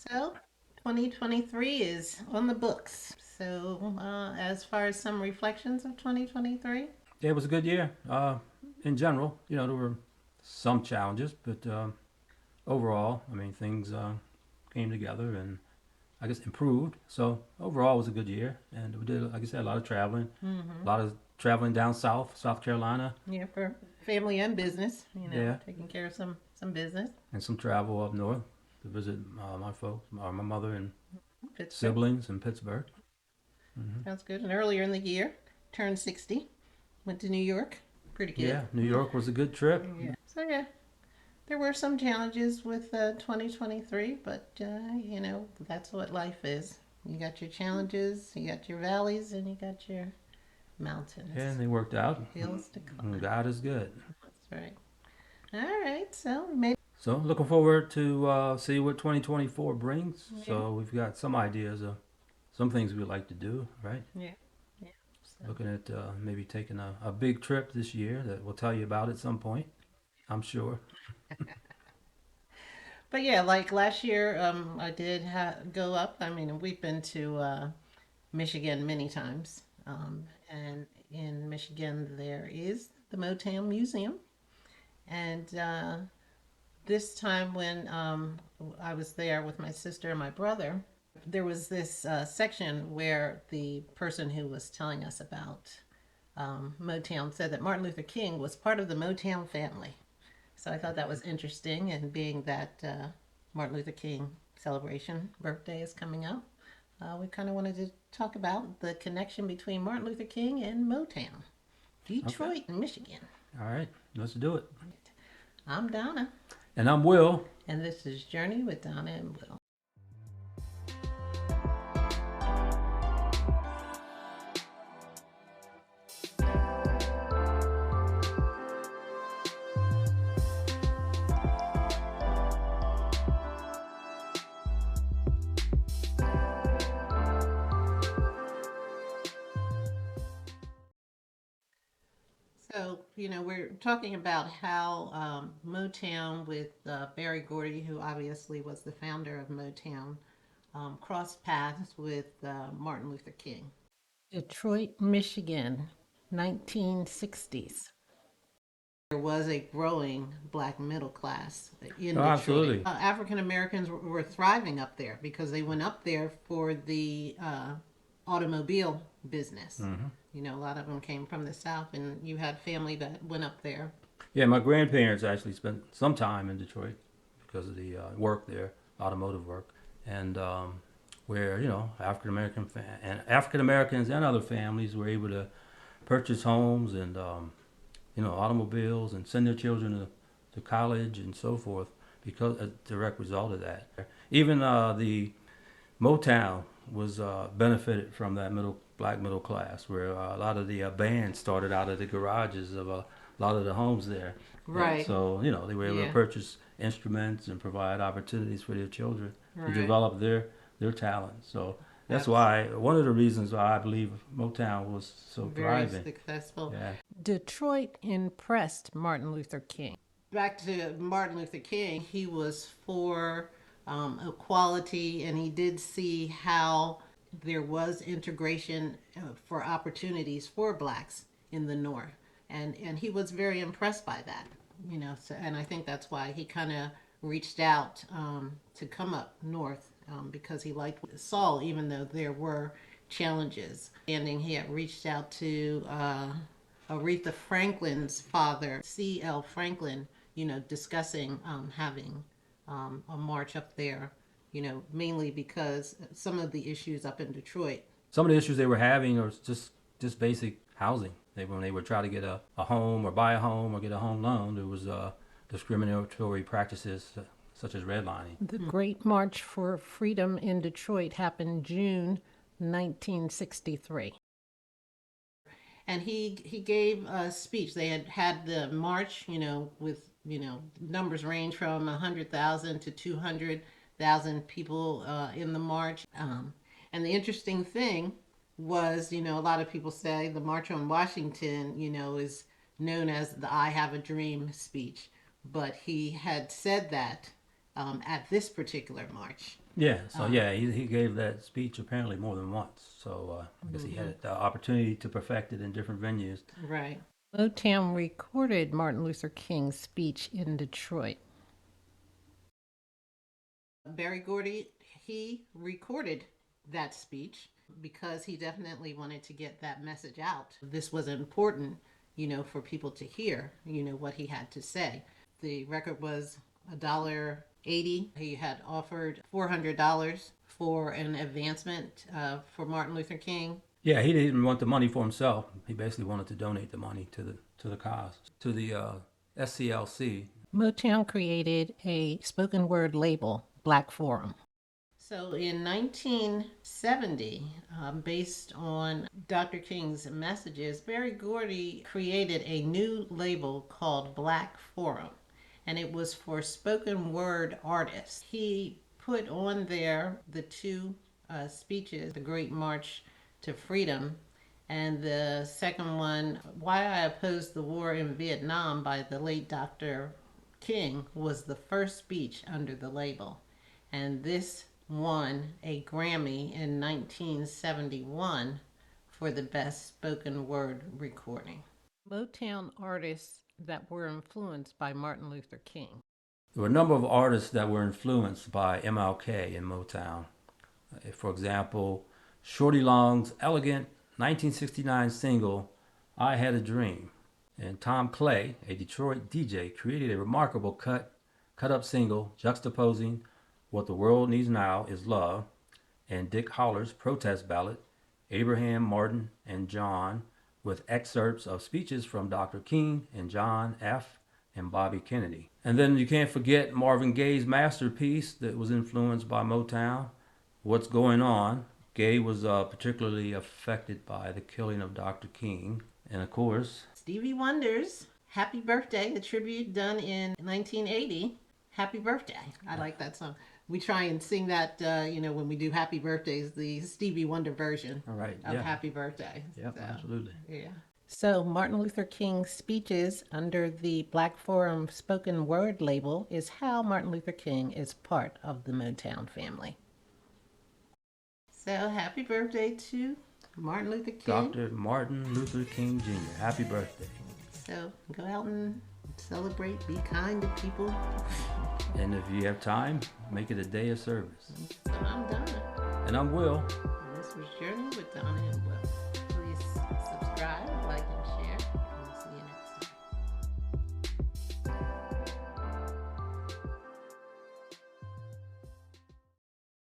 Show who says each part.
Speaker 1: So, 2023 is on the books. So, as far as some reflections of 2023,
Speaker 2: Yeah, it was a good year. In general, there were some challenges, but overall, I mean, things came together and I guess improved. So overall, it was a good year, and we did, like I said,
Speaker 1: mm-hmm.
Speaker 2: a lot of traveling down south, South Carolina.
Speaker 1: Yeah, for family and business,
Speaker 2: Yeah,
Speaker 1: taking care of some business.
Speaker 2: and some travel up north to visit my folks, my mother and
Speaker 1: Pittsburgh
Speaker 2: siblings in Pittsburgh.
Speaker 1: sounds good. And earlier in the year, turned 60, went to New York. Pretty good.
Speaker 2: Yeah, New York was a good trip.
Speaker 1: Yeah. So yeah, there were some challenges with 2023, but that's what life is. You got your challenges, you got your valleys, and you got your
Speaker 2: Yeah,
Speaker 1: mountains,
Speaker 2: and they worked out.
Speaker 1: hills to
Speaker 2: And
Speaker 1: climb.
Speaker 2: God is good.
Speaker 1: That's right. All right, so maybe
Speaker 2: So looking forward to see what 2024 brings.
Speaker 1: yeah,
Speaker 2: So we've got some ideas of some things we'd like to do, right?
Speaker 1: yeah, yeah. So,
Speaker 2: Looking at maybe taking a big trip this year that we'll tell you about at some point, I'm sure.
Speaker 1: but yeah, like last year, I did go up. I mean, we've been to Michigan many times, and in Michigan there is the Motown Museum, and this time when I was there with my sister and my brother, there was this section where the person who was telling us about Motown said that Martin Luther King was part of the Motown family. So I thought that was interesting, and being that Martin Luther King celebration birthday is coming up, we kind of wanted to talk about the connection between Martin Luther King and Motown,
Speaker 2: Okay.
Speaker 1: Detroit, Michigan.
Speaker 2: All right. Let's do it.
Speaker 1: I'm Donna,
Speaker 2: And I'm Will.
Speaker 1: and this is Journey with Donna and Will. So, we're talking about how Motown with Barry Gordy, who obviously was the founder of Motown, crossed paths with Martin Luther King. Detroit, Michigan, 1960s. There was a growing black middle class in
Speaker 2: Oh,
Speaker 1: Detroit.
Speaker 2: absolutely.
Speaker 1: African Americans were thriving up there because they went up there for the automobile business.
Speaker 2: Hmm.
Speaker 1: A lot of them came from the South, and you had family that went up there.
Speaker 2: Yeah, my grandparents actually spent some time in Detroit because of the work there, automotive work, and where African Americans and other families were able to purchase homes and automobiles and send their children to college and so forth because a direct result of that. Even the Motown was benefited from that black middle class, where a lot of the bands started out of the garages of a lot of the homes there, and
Speaker 1: Right.
Speaker 2: so they were able to
Speaker 1: Yeah.
Speaker 2: purchase instruments and provide opportunities for their children to
Speaker 1: Right.
Speaker 2: develop their talents. So that's
Speaker 1: Absolutely.
Speaker 2: why one of the reasons why I believe Motown was so
Speaker 1: Very
Speaker 2: thriving.
Speaker 1: successful.
Speaker 2: Yeah.
Speaker 1: Detroit impressed Martin Luther King. Back to Martin Luther King, he was for equality, and he did see how there was integration for opportunities for blacks in the North, and he was very impressed by that. So, and I think that's why he kind of reached out to come up north because he liked what he saw, even though there were challenges. And he had reached out to Aretha Franklin's father, C.L. Franklin, discussing having a march up there, mainly because some of the issues up in Detroit.
Speaker 2: Some of the issues they were having are just basic housing. When they would try to get a home or buy a home or get a home loan, there was discriminatory practices such as redlining.
Speaker 1: The Great March for Freedom in Detroit happened June 1963. And he gave a speech. They had the march, with numbers range from 100,000 to 200,000 people in the march. And the interesting thing was, a lot of people say the March on Washington, is known as the "I Have a Dream" speech, but he had said that at this particular march.
Speaker 2: Yeah, so yeah, he gave that speech apparently more than once. So I guess he had the opportunity to perfect it in different venues.
Speaker 1: Right. Motown recorded Martin Luther King's speech in Detroit. Barry Gordy, he recorded that speech because he definitely wanted to get that message out. This was important, for people to hear, what he had to say. The record was $1.80. He had offered $400 for an advancement for Martin Luther King.
Speaker 2: Yeah, he didn't want the money for himself. He basically wanted to donate the money to the cause, to the SCLC.
Speaker 1: Motown created a spoken word label, Black Forum. So in 1970, based on Dr. King's messages, Barry Gordy created a new label called Black Forum, and it was for spoken word artists. He put on there the two speeches, the Great March to Freedom, and the second one, Why I Opposed the War in Vietnam by the late Dr. King, was the first speech under the label. And this won a Grammy in 1971 for the best spoken word recording. Motown artists that were influenced by Martin Luther King.
Speaker 2: There were a number of artists that were influenced by MLK in Motown. For example, Shorty Long's elegant 1969 single, I Had a Dream. And Tom Clay, a Detroit DJ, created a remarkable cut-up single juxtaposing What the World Needs Now is Love and Dick Holler's protest ballad, Abraham, Martin, and John, with excerpts of speeches from Dr. King and John F. and Bobby Kennedy. And then you can't forget Marvin Gaye's masterpiece that was influenced by Motown, What's Going On. Gaye was particularly affected by the killing of Dr. King. And of course,
Speaker 1: Stevie Wonder's Happy Birthday, a tribute done in 1980. Happy Birthday. I like that song. We try and sing that, when we do Happy Birthdays, the Stevie Wonder version of Happy Birthday.
Speaker 2: Yep, so, absolutely.
Speaker 1: Yeah. So Martin Luther King's speeches under the Black Forum spoken word label is how Martin Luther King is part of the Motown family. So happy birthday to Martin Luther King.
Speaker 2: Dr. Martin Luther King Jr. Happy birthday.
Speaker 1: So go out and celebrate, be kind to people.
Speaker 2: And if you have time, make it a day of service.
Speaker 1: And I'm Donna.
Speaker 2: And I'm Will.
Speaker 1: And this was Journey with Donna and Will.